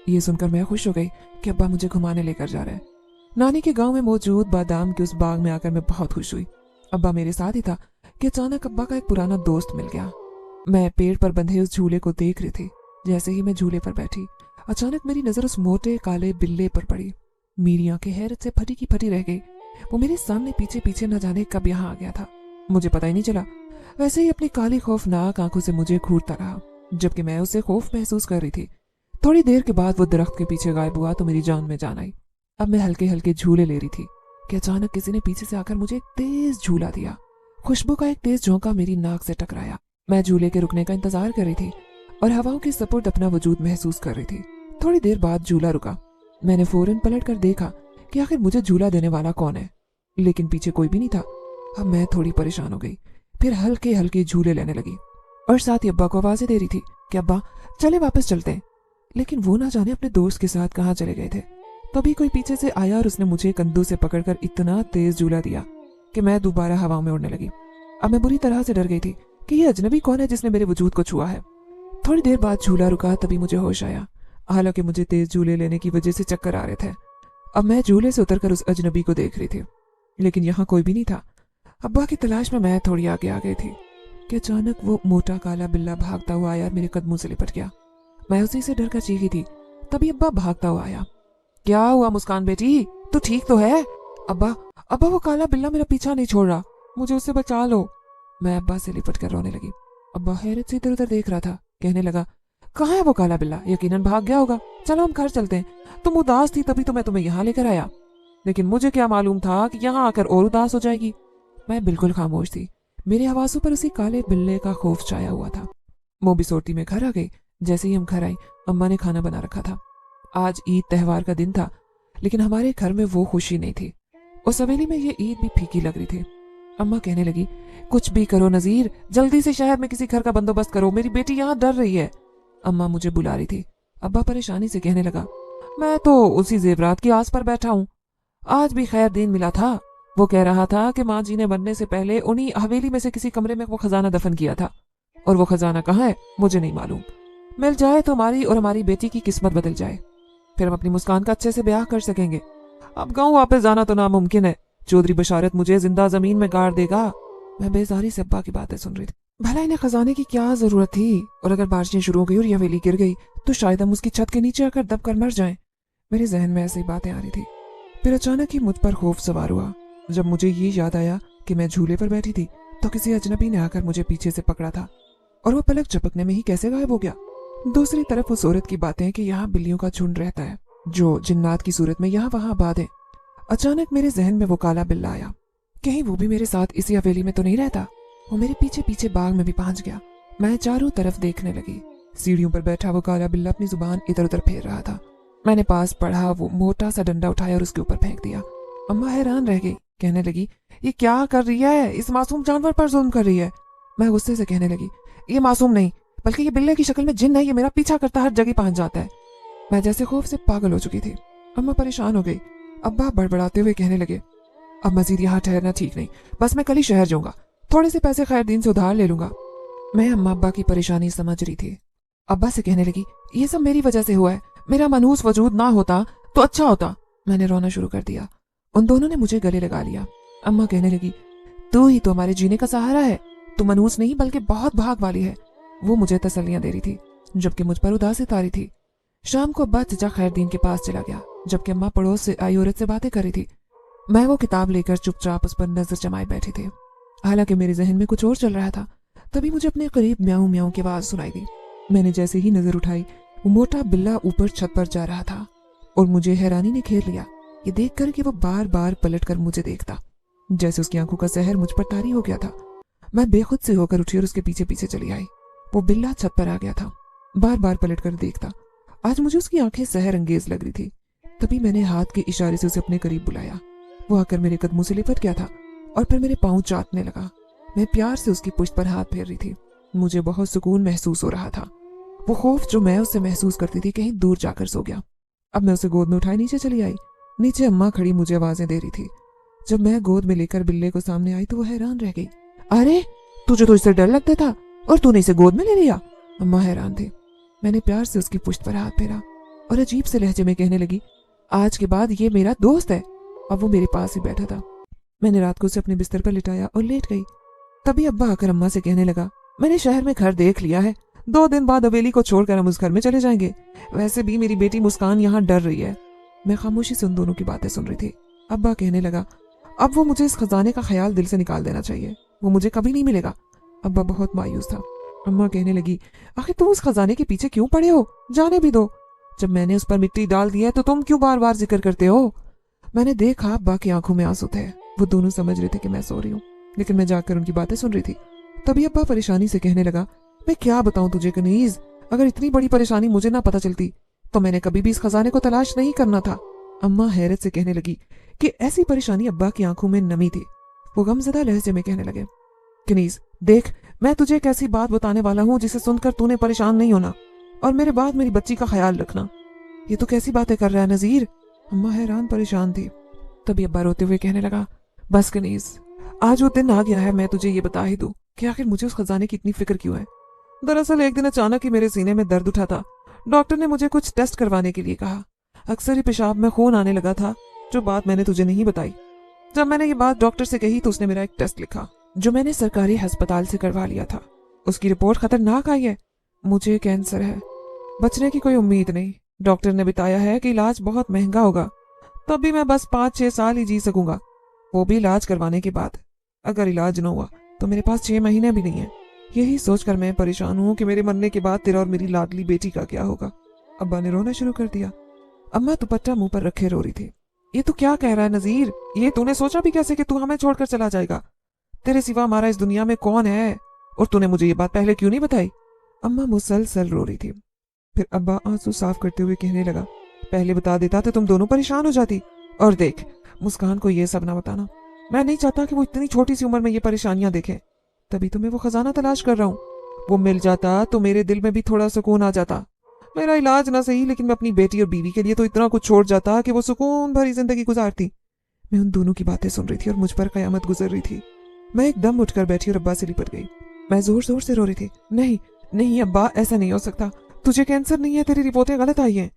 ये सुनकर मैं खुश हो गई कि अब्बा मुझे घुमाने लेकर जा रहे हैं। नानी के गांव में मौजूद बादाम के उस बाग में आकर मैं बहुत खुश हुई। अब्बा मेरे साथ ही था कि अचानक अब्बा का एक पुराना दोस्त मिल गया। मैं पेड़ पर बंधे उस झूले को देख रही थी। जैसे ही मैं झूले पर बैठी अचानक मेरी नजर उस मोटे काले बिल्ले पर पड़ी। मेरी आंखें हैरत से फटी की फटी रह गई। वो मेरे सामने पीछे पीछे न जाने कब यहाँ आ गया था, मुझे पता ही नहीं चला। वैसे ही अपनी काली खौफनाक आंखों से मुझे घूरता रहा जबकि मैं उसे खौफ महसूस कर रही थी। थोड़ी देर के बाद वो दरख्त के पीछे गायब हुआ तो मेरी जान में जान आई। अब मैं हल्के हल्के झूले ले रही थी कि अचानक किसी ने पीछे से आकर मुझे एक तेज झूला दिया। खुशबू का एक तेज झोंका मेरी नाक से टकराया। मैं झूले के रुकने का इंतजार कर रही थी और हवाओं के सपुर्द अपना वजूद महसूस कर रही थी। थोड़ी देर बाद झूला रुका। मैंने फौरन पलट कर देखा कि आखिर मुझे झूला देने वाला कौन है, लेकिन पीछे कोई भी नहीं था। अब मैं थोड़ी परेशान हो गई, फिर हल्के हल्के झूले लेने लगी और साथ ही अब्बा को आवाजें दे रही थी कि अब्बा चले वापस चलते हैं। लेकिन वो ना जाने अपने दोस्त के साथ कहाँ चले गए थे। तभी कोई पीछे से आया और उसने मुझे कंधों से पकड़कर इतना तेज झूला दिया कि मैं दोबारा हवा में उड़ने लगी। अब मैं बुरी तरह से डर गई थी कि ये अजनबी कौन है जिसने मेरे वजूद को छुआ है। थोड़ी देर बाद झूला रुका, तभी मुझे होश आया। हालांकि मुझे तेज झूले लेने की वजह से चक्कर आ रहे थे। अब मैं झूले से उतरकर उस अजनबी को देख रही थी, लेकिन यहाँ कोई भी नहीं था। अब्बा की तलाश में मैं थोड़ी आगे आ गई थी कि अचानक वो मोटा काला बिल्ला भागता हुआ आया और मेरे कदमों से लिपट गया। मैं उसी से डर कर चीखी थी। तभी अब्बा भागता हुआ आया। क्या हुआ मुस्कान बेटी, तू ठीक तो है? अब्बा अब्बा वो काला बिल्ला मेरा पीछा नहीं छोड़ रहा, मुझे उससे बचा लो। मैं अब्बा से लिपट कर रोने लगी। अब्बा हैरत से इधर उधर देख रहा था, कहने लगा, कहाँ है वो काला बिल्ला? यकीनन भाग गया होगा, चलो हम घर चलते हैं। तुम उदास थी तभी तो मैं तुम्हें यहाँ लेकर आया, लेकिन मुझे क्या मालूम था कि यहाँ आकर और उदास हो जाएगी। मैं बिल्कुल खामोश थी। मेरे आवाज़ों पर उसी काले बिल्ले का खौफ छाया हुआ था। मुंह बिसोटी में घर आ गई। जैसे ही हम घर आई, अम्मा ने खाना बना रखा था। आज ईद त्योहार का दिन था, लेकिन हमारे घर में वो खुशी नहीं थी। उस हवेली में ये ईद भी फीकी लग रही थी। अम्मा कहने लगी, कुछ भी करो नजीर, जल्दी से शहर में किसी घर का बंदोबस्त करो, मेरी बेटी यहाँ डर रही है। अम्मा मुझे बुला रही थी। अब्बा परेशानी से कहने लगा, मैं तो उसी जेवरात की आस पर बैठा हूँ। आज भी खैर दिन मिला था, वो कह रहा था कि माँ जी ने बनने से पहले उन्हीं हवेली में से किसी कमरे में वो खजाना दफन किया था, और वो खजाना कहाँ है मुझे नहीं मालूम। मिल जाए तो हमारी और हमारी बेटी की किस्मत बदल जाए, फिर हम अपनी मुस्कान का अच्छे से ब्याह कर सकेंगे। अब गाँव वापस जाना तो नामुमकिन है, चौधरी बशारत मुझे जिंदा जमीन में गाड़ देगा। मैं बेजारी से अब्बा की बातें सुन रही थी। भला इन्हें खजाने की क्या जरूरत थी, और अगर बारिशें शुरू हो गई और ये हवेली गिर गई तो शायद हम उसकी छत के नीचे आकर दब कर मर जाएं। मेरे जहन में ऐसी बातें आ रही थी। फिर अचानक ही मुझ पर खौफ सवार हुआ जब मुझे ये याद आया कि मैं झूले पर बैठी थी तो किसी अजनबी ने आकर मुझे पीछे से पकड़ा था, और वो पलक झपकने में ही कैसे गायब हो गया। दूसरी तरफ उस औरत की बातें कि यहाँ बिल्लियों का झुंड रहता है जो जिन्नात की सूरत में यहाँ वहां आबाद है। अचानक मेरे जहन में वो काला बिल्ला आया। कहीं वो भी मेरे साथ इसी हवेली में तो नहीं रहता? वो मेरे पीछे पीछे बाग में भी पहुंच गया। मैं चारों तरफ देखने लगी। सीढ़ियों पर बैठा वो काला बिल्ला अपनी जुबान इधर उधर फेर रहा था। मैंने पास पढ़ा वो मोटा सा डंडा उठाया और उसके ऊपर फेंक दिया। अम्मा हैरान रह गई, कहने लगी, ये क्या कर रही है? इस मासूम जानवर पर जुल्म कर रही है। मैं गुस्से से कहने लगी, ये मासूम नहीं बल्कि ये बिल्ले की शक्ल में जिन्न है, ये मेरा पीछा करता हर जगह पहुंच जाता है। मैं जैसे खौफ से पागल हो चुकी थी। अम्मा परेशान हो गई। अब्बा बड़बड़ाते हुए कहने लगे, अब मजीद यहाँ ठहरना ठीक नहीं, बस मैं कल ही शहर जाऊंगा, थोड़े से पैसे खैर दिन से उधार ले लूंगा। मैं अम्मा अब्बा की परेशानी समझ रही थी। अब्बा से कहने लगी, ये सब मेरी वजह से हुआ है, मेरा मनहूस वजूद ना होता तो अच्छा होता। मैंने रोना शुरू कर दिया। उन दोनों ने मुझे गले लगा लिया। अम्मा कहने लगी, तू ही तो हमारे जीने का सहारा है, तू मनहूस नहीं बल्कि बहुत भाग वाली है। वो मुझे तसल्लियां दे रही थी जबकि मुझ पर उदासी तारी थी। शाम को अब्बा चचा खैरदीन के पास चला गया। जबकि अम्मा पड़ोस से आई औरत से बातें कर रही थी। मैं वो किताब लेकर चुपचाप उस पर नजर जमाए बैठी थी। हालांकि मेरे जहन में कुछ और चल रहा था। तभी मुझे अपने करीब म्याऊं म्याऊं की आवाज सुनाई दी। मैंने जैसे ही नजर उठाई, वो मोटा बिल्ला ऊपर छत पर जा रहा था और मुझे हैरानी ने घेर लिया, ये देखकर कि वो बार बार पलट कर मुझे देखता, जैसे उसकी आंखों का सहर मुझ पर तारी हो गया था। मैं बेखुद से होकर उठी और उसके पीछे पीछे चली आई। वो बिल्ला छत पर आ गया था, बार बार पलट कर देखता। आज मुझे उसकी आंखें सहर अंगेज लग रही थी। तभी मैंने हाथ के इशारे से उसे अपने करीब बुलाया। वो आकर मेरे कदमों से लिपट गया था और फिर मेरे पांव चाटने लगा। मैं प्यार से उसकी पुश्त पर हाथ फेर रही थी। मुझे बहुत सुकून महसूस हो रहा था। वो खौफ जो मैं उससे महसूस करती थी कहीं दूर जाकर सो गया। अब मैं उसे गोद में उठाए नीचे चली आई। नीचे अम्मा खड़ी मुझे आवाजें दे रही थी। जब मैं गोद में लेकर बिल्ले को सामने आई तो वो हैरान रह गई। अरे, तुझे तो इससे डर लगता था और तूने इसे गोद में ले लिया। अम्मा हैरान थी। मैंने प्यार से उसकी पुश्त पर हाथ फेरा और अजीब से लहजे में कहने लगी, आज के बाद ये मेरा दोस्त है। अब वो मेरे पास ही बैठा था। मैंने रात को उसे अपने बिस्तर पर लिटाया और लेट गई। तभी अब्बा आकर अम्मा से कहने लगा, मैंने शहर में घर देख लिया है, 2 दिन बाद हवेली को छोड़कर हम उस घर में चले जाएंगे। वैसे भी मेरी बेटी मुस्कान यहाँ डर रही है। मैं खामोशी से उन दोनों की बातें सुन रही थी। अब्बा कहने लगा, अब वो मुझे इस खजाने का ख्याल दिल से निकाल देना चाहिए, वो मुझे कभी नहीं मिलेगा। अब्बा बहुत मायूस था। अम्मा कहने लगी, आखिर तुम उस खजाने के पीछे क्यों पड़े हो, जाने भी दो। जब मैंने उस पर मिट्टी डाल दी है तो तुम क्यों बार बार जिक्र करते हो। मैंने देखा अब्बा की आंखों में आंसू थे। वो दोनों समझ रहे थे कि मैं सो रही हूँ, लेकिन मैं जाकर उनकी बातें सुन रही थी। तभी अब्बा परेशानी से कहने लगा, मैं क्या बताऊं तुझे कनीज, अगर इतनी बड़ी परेशानी मुझे ना पता चलती तो मैंने कभी भी इस खजाने को तलाश नहीं करना था। अम्मा हैरत से कहने लगी कि ऐसी परेशानी अब्बा की आंखों में नमी थी। वो गमज़दा लहजे में कहने लगे, कनीज देख, मैं तुझे एक ऐसी बात बताने वाला हूँ जिसे सुनकर तूने परेशान नहीं होना और मेरे बाद मेरी बच्ची का ख्याल रखना। ये तो कैसी बातें कर रहा है नजीर। अम्मा हैरान परेशान थी। तभी अब्बा रोते हुए कहने लगा, बस कनीज, आज वो दिन आ गया है, मैं तुझे ये बता ही दूं कि आखिर मुझे उस खजाने की इतनी फिक्र क्यों है। दरअसल एक दिन अचानक ही मेरे सीने में दर्द उठा था। डॉक्टर ने मुझे कुछ टेस्ट करवाने के लिए कहा। अक्सर ही पेशाब में खून आने लगा था, जो बात मैंने तुझे नहीं बताई। जब मैंने ये बात डॉक्टर से कही तो उसने मेरा एक टेस्ट लिखा, जो मैंने सरकारी अस्पताल से करवा लिया था। उसकी रिपोर्ट खतरनाक आई है। मुझे कैंसर है, बचने की कोई उम्मीद नहीं। डॉक्टर ने बताया है कि इलाज बहुत महंगा होगा, तब भी मैं बस 5-6 साल ही जी सकूंगा, वो भी इलाज करवाने के बाद। अगर इलाज न हुआ तो मेरे पास 6 महीने भी नहीं है। यही सोचकर मैं परेशान हूँ कि मेरे मरने के बाद तेरा और मेरी लाडली बेटी का क्या होगा। अब्बा ने रोना शुरू कर दिया। अम्मा दुपट्टा मुंह पर रखे रो रही थी। ये तू क्या कह रहा है नजीर, ये तूने सोचा भी कैसे कि तू हमें छोड़कर चला जाएगा। तेरे सिवा हमारा इस दुनिया में कौन है, और तूने मुझे ये बात पहले क्यों नहीं बताई। अम्मा मुसलसल रो रही थी। फिर अब्बा आंसू साफ करते हुए कहने लगा, पहले बता देता तो तुम दोनों परेशान हो जाती। और देख, मुस्कान को ये सब ना बताना, मैं नहीं चाहता कि वो इतनी छोटी सी उम्र में ये परेशानियां देखे। तभी तो मैं वो खजाना तलाश कर रहा हूँ। वो मिल जाता तो मेरे दिल में भी थोड़ा सुकून आ जाता। मेरा इलाज ना सही, लेकिन मैं अपनी बेटी और बीवी के लिए तो इतना कुछ छोड़ जाता कि वो सुकून भरी जिंदगी गुजारती। मैं उन दोनों की बातें सुन रही थी और मुझ पर कयामत गुजर रही थी। मैं एकदम उठकर बैठी और अब्बा से लिपट गई। मैं जोर जोर से रो रही थी, नहीं नहीं अब्बा, ऐसा नहीं हो सकता, तुझे कैंसर नहीं है, तेरी रिपोर्टें गलत आई हैं।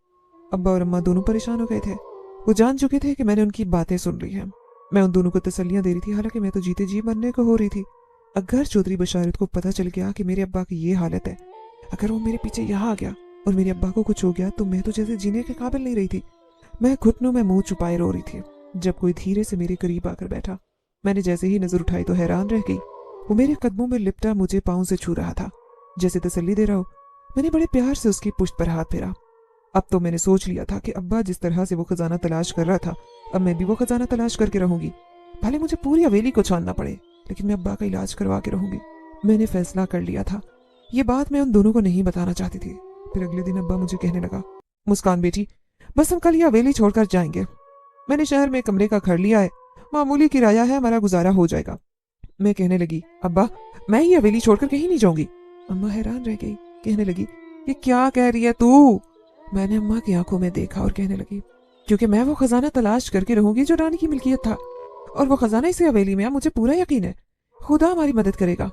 अब्बा और अम्मा दोनों परेशान हो गए थे। वो जान चुके थे कि मैंने उनकी बातें सुन ली हैं। मैं उन दोनों को तसल्लियां दे रही थी, हालांकि मैं तो जीते जी मरने को हो रही थी। अगर चौधरी बशारत को पता चल गया कि मेरे अब्बा की ये हालत है, अगर वो मेरे पीछे यहाँ आ गया और मेरे अब्बा को कुछ हो गया, तो मैं तो जैसे जीने के काबिल नहीं रही थी। मैं घुटनों में मुंह छुपाए रो रही थी जब कोई धीरे से मेरे करीब आकर बैठा। मैंने जैसे ही नजर उठाई तो हैरान रह गई। वो मेरे कदमों में लिपटा मुझे पाँव से छू रहा था, जैसे तसल्ली दे रहा हो। मैंने बड़े प्यार से उसकी पुश्त पर हाथ फेरा। अब तो मैंने सोच लिया था कि अब्बा जिस तरह से वो खजाना तलाश कर रहा था, अब मैं भी वो खजाना तलाश करके रहूंगी। भले मुझे पूरी हवेली को छानना पड़े, लेकिन मैं अब्बा का इलाज करवा के रहूंगी। मैंने फैसला कर लिया था। ये बात मैं उन दोनों को नहीं बताना चाहती थी। फिर अगले दिन अब्बा मुझे कहने लगा, मुस्कान बेटी, बस हम कल ये हवेली छोड़कर जाएंगे। मैंने शहर में कमरे का घर लिया है, मामूली किराया है, हमारा गुजारा हो जाएगा। मैं कहने लगी, अब्बा मैं ये हवेली छोड़कर कहीं नहीं जाऊंगी। अम्मा हैरान रह गई, कहने लगी, ये क्या कह रही है तू। मैंने अम्मा की आंखों में देखा और कहने लगी, क्योंकि मैं वो खजाना तलाश करके रहूंगी जो रानी की मिल्कियत था, और वो खजाना इसी हवेली में है, मुझे पूरा यकीन है। खुदा हमारी मदद करेगा।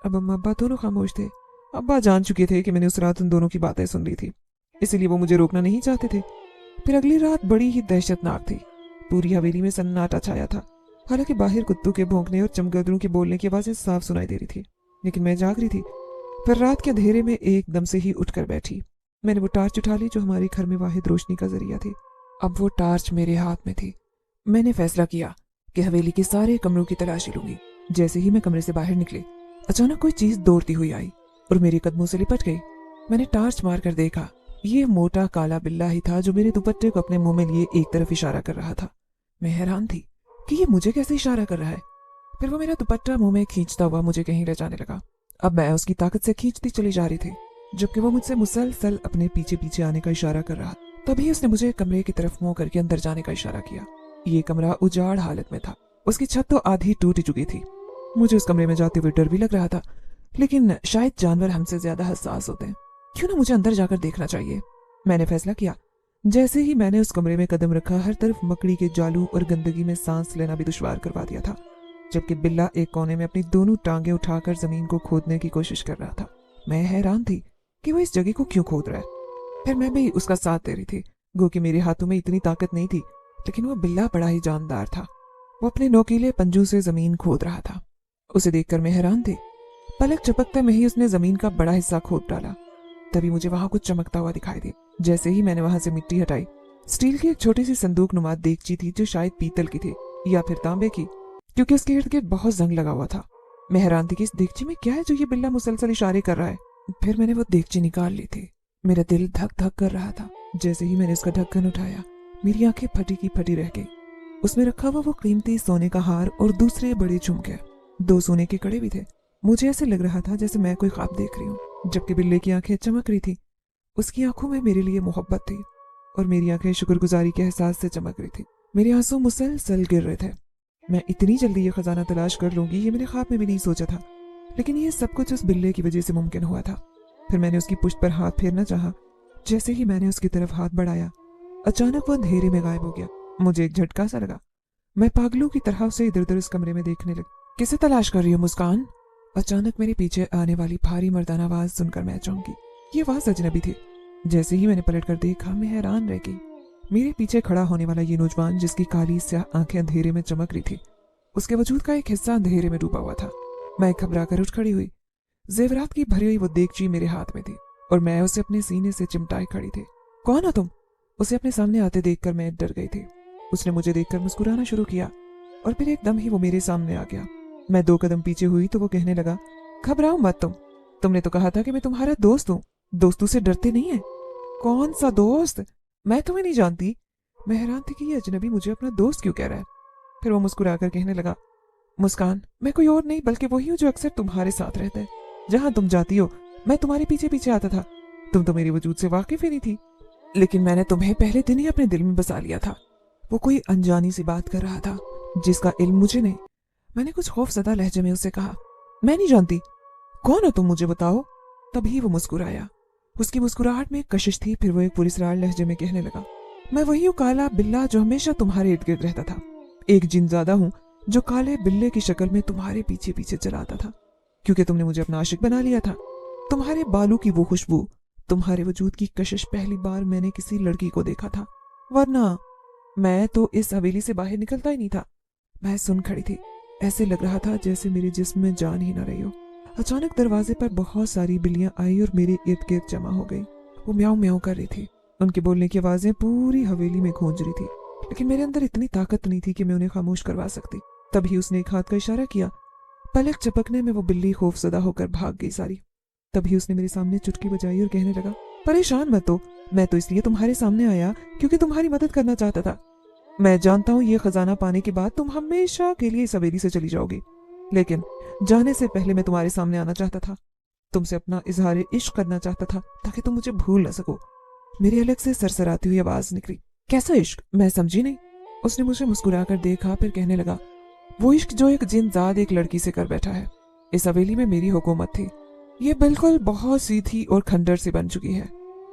अब अम्मा अब्बा दोनों खामोश थे। अब्बा जान चुके थे कि मैंने उस रात उन दोनों की बातें सुन ली थी, इसलिए वो मुझे रोकना नहीं चाहते थे। फिर अगली रात बड़ी ही दहशतनाक थी। पूरी हवेली में सन्नाटा छाया था। हालांकि बाहर कुत्तों के भौंकने और चमगादड़ों के बोलने की आवाजें साफ सुनाई दे रही थी, लेकिन मैं जाग रही थी। फिर रात के अंधेरे में एकदम से ही उठकर बैठी। मैंने वो टार्च उठा ली जो हमारे घर में वाहिद रोशनी का जरिया थी। अब वो टार्च मेरे हाथ में थी। मैंने फैसला किया कि हवेली के सारे कमरों की तलाशी लूंगी। जैसे ही मैं कमरे से बाहर निकली, अचानक कोई चीज दौड़ती हुई आई और मेरे कदमों से लिपट गई। मैंने टार्च मारकर देखा, ये मोटा काला बिल्ला ही था जो मेरे दुपट्टे को अपने मुंह में लिए एक तरफ इशारा कर रहा था। मैं हैरान थी कि ये मुझे कैसे इशारा कर रहा है। फिर वो मेरा दुपट्टा मुंह में खींचता हुआ मुझे कहीं ले जाने लगा। अब मैं उसकी ताकत से खींचती चली जा रही थी, जबकि वो मुझसे मुसलसल अपने पीछे पीछे आने का इशारा कर रहा। तभी उसने मुझे कमरे की तरफ मुंह करके अंदर जाने का इशारा किया। ये कमरा उजाड़ हालत में था, उसकी छत तो आधी टूट चुकी थी। मुझे उस कमरे में जाते हुए डर भी लग रहा था, लेकिन शायद जानवर हमसे ज्यादा हसास होते हैं, क्यों ना मुझे अंदर जाकर देखना चाहिए। मैंने फैसला किया। जैसे ही मैंने उस कमरे में कदम रखा, हर तरफ मकड़ी के जालू और गंदगी में सांस लेना भी दुश्वार करवा दिया था, जबकि बिल्ला एक कोने में अपनी दोनों टांगे उठाकर जमीन को खोदने की कोशिश कर रहा था। मैं हैरान थी कि वो इस जगह को क्यों खोद रहा है। फिर मैं भी उसका साथ दे रही थी। गो कि मेरे हाथों में इतनी ताकत नहीं थी, लेकिन वो बिल्ला बड़ा ही जानदार था। वो अपने नोकीले पंजों से जमीन खोद रहा था। उसे देखकर मैं हैरान थी। पलक झपकते में ही उसने जमीन का बड़ा हिस्सा खोद डाला। तभी मुझे वहां कुछ चमकता हुआ दिखाई दिया। जैसे ही मैंने वहां से मिट्टी हटाई, स्टील की एक छोटी सी संदूक नुमा देगची थी, जो शायद पीतल की थी या फिर तांबे की, क्योंकि उसके इर्द गिर्द बहुत जंग लगा हुआ था। मैं हैरान थी कि इस देगची में क्या है जो ये बिल्ला मुसलसल इशारे कर रहा है। फिर मैंने वो देगची निकाल ली थी। मेरा दिल धक धक कर रहा था। जैसे ही मैंने उसका ढक्कन उठाया, मेरी आंखें फटी की फटी रह गई। उसमें रखा हुआ वो कीमती सोने का हार और दूसरे बड़े झुमके, 2 सोने के कड़े भी थे। मुझे ऐसे लग रहा था जैसे मैं कोई ख्वाब देख रही हूँ। जबकि बिल्ले की आंखें चमक रही थी, उसकी आंखों में मेरे लिए मोहब्बत थी और मेरी आंखें शुक्रगुजारी के एहसास से चमक रही थी। मेरे आंसू मुसलसल गिर रहे थे। मैं इतनी जल्दी ये खजाना तलाश कर लूंगी, ये मेरे ख्वाब में भी नहीं सोचा था, लेकिन ये सब कुछ उस बिल्ले की वजह से मुमकिन हुआ था। फिर मैंने उसकी पुश्त पर हाथ फेरना चाहा। जैसे ही मैंने उसकी तरफ हाथ बढ़ाया, अचानक वो अंधेरे में गायब हो गया। मुझे एक झटका सा लगा। मैं पागलों की तरह उसे इधर उधर इस कमरे में देखने लगी। किसे तलाश कर रही हो मुस्कान? अचानक मेरे पीछे आने वाली भारी मर्दाना आवाज सुनकर मैं चौंकी। ये आवाज अजनबी थी। जैसे ही मैंने पलट कर देखा, मैं हैरान रह गई। मेरे पीछे खड़ा होने वाला ये नौजवान, जिसकी काली स्याह आंखें अंधेरे में चमक रही थी, उसके वजूद का एक हिस्सा अंधेरे में डूबा हुआ था। मैं घबरा कर उठ खड़ी हुई। जेवरात की भरी हुई वो देगची मेरे हाथ में थी और मैं उसे अपने सीने से चिमटाए खड़ी थी। कौन हो तुम? उसे अपने सामने आते देखकर मैं डर गई थी। उसने मुझे देखकर मुस्कुराना शुरू किया और फिर एकदम ही वो मेरे सामने आ गया। मैं 2 कदम पीछे हुई तो वो कहने लगा, घबराओ मत तुमने तो कहा था कि मैं तुम्हारा दोस्त हूँ। दोस्तों से डरते नहीं है। कौन सा दोस्त? मैं तुम्हें नहीं जानती। मैं हैरान थी कि ये अजनबी मुझे अपना दोस्त क्यों कह रहा है। फिर वो मुस्कुराकर कहने लगा, मुस्कान, मैं कोई और नहीं बल्कि वही हूँ जो अक्सर तुम्हारे साथ रहता है। जहां तुम जाती हो मैं तुम्हारे पीछे पीछे आता था। तुम तो मेरे वजूद से वाकिफ ही नहीं थी, लेकिन मैंने तुम्हें पहले दिन ही अपने दिल में बसा लिया था। वो कोई अनजानी सी बात कर रहा था जिसका इल्म मुझे नहीं। मैंने कुछ खौफजदा लहजे में उससे कहा, मैं नहीं जानती। कौन हो तुम, मुझे बताओ। तभी वो मुस्कुराया। उसकी मुस्कुराहट में एक कशिश थी। फिर वो एक पुलिसरार लहजे में कहने लगा, मैं वही हूँ काला बिल्ला जो हमेशा तुम्हारे इर्द गिर्द रहता था। एक जिनजादा हूँ जो काले बिल्ले की शक्ल में तुम्हारे पीछे पीछे चलाता था, क्योंकि तुमने मुझे अपना आशिक बना लिया था। तुम्हारे बालों की वो खुशबू, तुम्हारे वजूद की कशिश पहली बार मैंने किसी लड़की को देखा था, वरना मैं तो इस हवेली से बाहर निकलता ही नहीं था। मैं सुन खड़ी थी। ऐसे लग रहा था जैसे मेरे जिस्म में जान ही न रही हो। अचानक दरवाजे पर बहुत सारी बिल्लियां आई और मेरे इर्द गिर्द जमा हो गई। वो म्याऊं म्याऊं कर रही थी। उनके बोलने की आवाजें पूरी हवेली में गूंज रही थी, लेकिन मेरे अंदर इतनी ताकत नहीं थी कि मैं उन्हें खामोश करवा सकती। तभी उसने एक हाथ का इशारा किया। पलक झपकने में वो बिल्ली खौफजदा होकर भाग गई सारी। तभी उसने मेरे सामने चुटकी बजाई और कहने लगा, परेशान मत हो, मैं तो इसलिए तुम्हारे सामने आया क्योंकि तुम्हारी मदद करना चाहता था। मैं जानता हूँ ये खजाना पाने के बाद तुम हमेशा के लिए इस हवेली से चली जाओगी, लेकिन जाने से पहले मैं तुम्हारे सामने आना चाहता था। तुमसे अपना इजहार इश्क करना चाहता था ताकि तुम मुझे भूल न सको। मेरी अलग से सरसराती हुई आवाज निकली, कैसा इश्क? मैं समझी नहीं। उसने मुझे मुस्कुराकर देखा, फिर कहने लगा, वो इश्क जो एक जिनजाद एक लड़की से कर बैठा है। इस हवेली में मेरी हुकूमत थी। ये बिल्कुल बहुत सीधी और खंडर से बन चुकी है।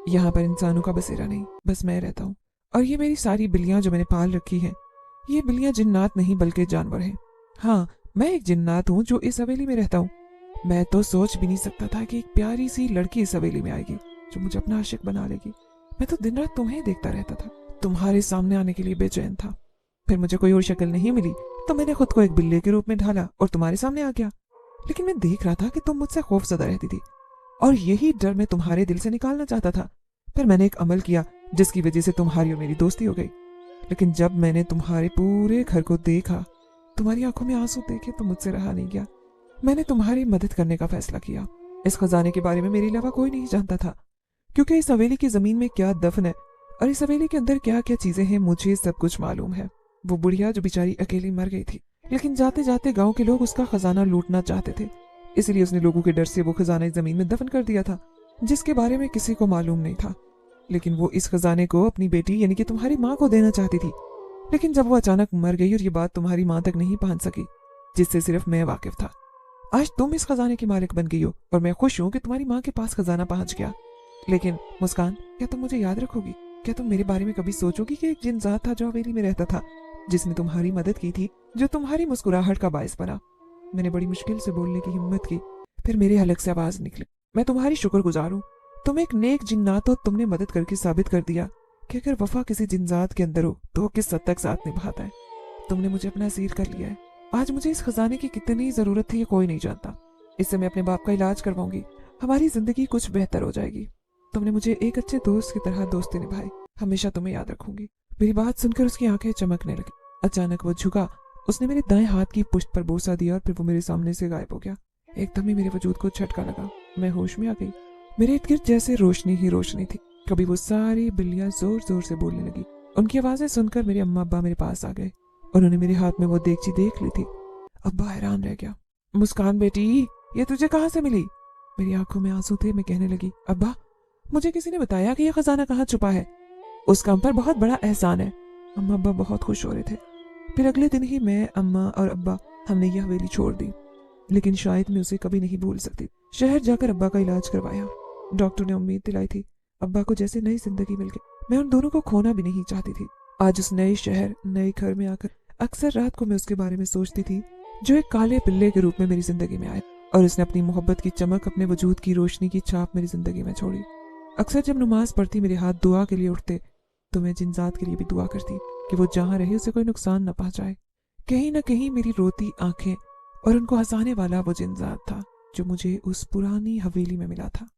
यहाँ पर इंसानों का बसेरा नहीं, बस मैं रहता हूँ। और ये मेरी सारी बिल्लियां जो मैंने पाल रखी हैं, ये बिल्लियां जिन्नात नहीं बल्कि जानवर हैं। हाँ, मैं एक जिन्नात हूँ जो इस हवेली में रहता हूँ। मैं तो सोच भी नहीं सकता था कि एक प्यारी सी लड़की इस हवेली में आएगी जो मुझे अपना आशिक बना लेगी। मैं तो दिन रात तुम्हें देखता रहता था, तुम्हारे सामने आने के लिए बेचैन था। फिर मुझे कोई और शक्ल नहीं मिली तो मैंने खुद को एक बिल्ली के रूप में ढाला और तुम्हारे सामने आ गया। लेकिन मैं देख रहा था कि तुम मुझसे खौफजदा रहती थी और यही डर मैं तुम्हारे दिल से निकालना चाहता था। फिर मैंने एक अमल किया जिसकी वजह से तुम्हारी और मेरी दोस्ती हो गई। लेकिन जब मैंने तुम्हारे पूरे घर को देखा, तुम्हारी आंखों में आंसू देखे, तो मुझसे रहा नहीं गया। मैंने तुम्हारी मदद करने का फैसला किया। इस खजाने के बारे में मेरे अलावा कोई नहीं जानता था, क्योंकि इस हवेली की जमीन में क्या दफन है और इस हवेली के अंदर क्या क्या चीजें हैं, मुझे सब कुछ मालूम है। वो बुढ़िया जो बेचारी अकेली मर गई थी, लेकिन जाते जाते गांव के लोग उसका खजाना लूटना चाहते थे, इसलिए उसने लोगों के डर से वो खजाना इस जमीन में दफन कर दिया था, जिसके बारे में किसी को मालूम नहीं था। लेकिन वो इस खजाने को अपनी बेटी यानी कि तुम्हारी माँ को देना चाहती थी। लेकिन जब वो अचानक मर गई और ये बात तुम्हारी माँ तक नहीं पहुंच सकी, जिससे सिर्फ मैं वाकिफ था, आज तुम इस खजाने की मालिक बन गई हो और मैं खुश हूँ कि तुम्हारी माँ के पास खजाना पहुंच गया। लेकिन मुस्कान, क्या तुम मुझे याद रखोगी? क्या तुम मेरे बारे में कभी सोचोगी कि एक जिन जात था जो हवेली में रहता था, जिसने तुम्हारी मदद की थी, जो तुम्हारी मुस्कुराहट का बायस बना? मैंने बड़ी मुश्किल से बोलने की हिम्मत की, फिर मेरे हलक से आवाज निकली, मैं तुम्हारी शुक्रगुजार हूँ। तुम एक नेक जिन्नात हो। तुमने मदद करके साबित कर दिया कि अगर वफा किसी जिन्जात के अंदर हो तो वो किस हद तक साथ निभाता है। तुमने मुझे अपना असीर कर लिया है। आज मुझे इस खजाने की कितनी जरूरत थी ये कोई नहीं जानता। इससे मैं अपने बाप का इलाज करवाऊंगी, हमारी जिंदगी कुछ बेहतर हो जाएगी। तुमने मुझे एक अच्छे दोस्त की तरह दोस्ती निभाई, हमेशा तुम्हें याद रखूंगी। मेरी बात सुनकर उसकी आंखें चमकने लगी। अचानक वो झुका, उसने मेरे दाएं हाथ की पुष्ट पर बोसा दिया और फिर वो मेरे सामने से गायब हो गया। एकदम ही मेरे वजूद को झटका लगा, मैं होश में आ गई। मेरे इर्द गिर्द जैसे रोशनी ही रोशनी थी। कभी वो सारी बिल्लियां जोर जोर से बोलने लगी। उनकी आवाजें सुनकर मेरे अम्मा अब्बा मेरे पास आ गए। उन्होंने मेरे हाथ में वो देगची देख ली थी। अब्बा हैरान रह गया। मुस्कान बेटी, ये तुझे कहाँ से मिली? मेरी आंखों में आंसू थे। मैं कहने लगी, अब्बा, मुझे किसी ने बताया कि यह खजाना कहाँ छुपा है। उसका हम पर बहुत बड़ा एहसान है। अम्मा अब्बा बहुत खुश हो रहे थे। फिर अगले दिन ही मैं, अम्मा और अब्बा, हमने यह हवेली छोड़ दी। लेकिन शायद मैं उसे कभी नहीं भूल सकती। शहर जाकर अब्बा का इलाज करवाया। डॉक्टर ने उम्मीद दिलाई थी। अब्बा को जैसे नई जिंदगी मिल गई। मैं उन दोनों को खोना भी नहीं चाहती थी। आज उस नए शहर, नए घर में आकर अक्सर रात को मैं उसके बारे में सोचती थी, जो एक काले बिल्ले के रूप में मेरी जिंदगी में आए और उसने अपनी मोहब्बत की चमक, अपने वजूद की रोशनी की छाप मेरी जिंदगी में छोड़ी। अक्सर जब नमाज पढ़ती, मेरे हाथ दुआ के लिए उठते, तो मैं जिन्जात के लिए भी दुआ करती कि वो जहाँ रहे उसे कोई नुकसान न पहुंचाए। कहीं न कहीं मेरी रोती आंखें और उनको हंसाने वाला वो जिन्जात था जो मुझे उस पुरानी हवेली में मिला था।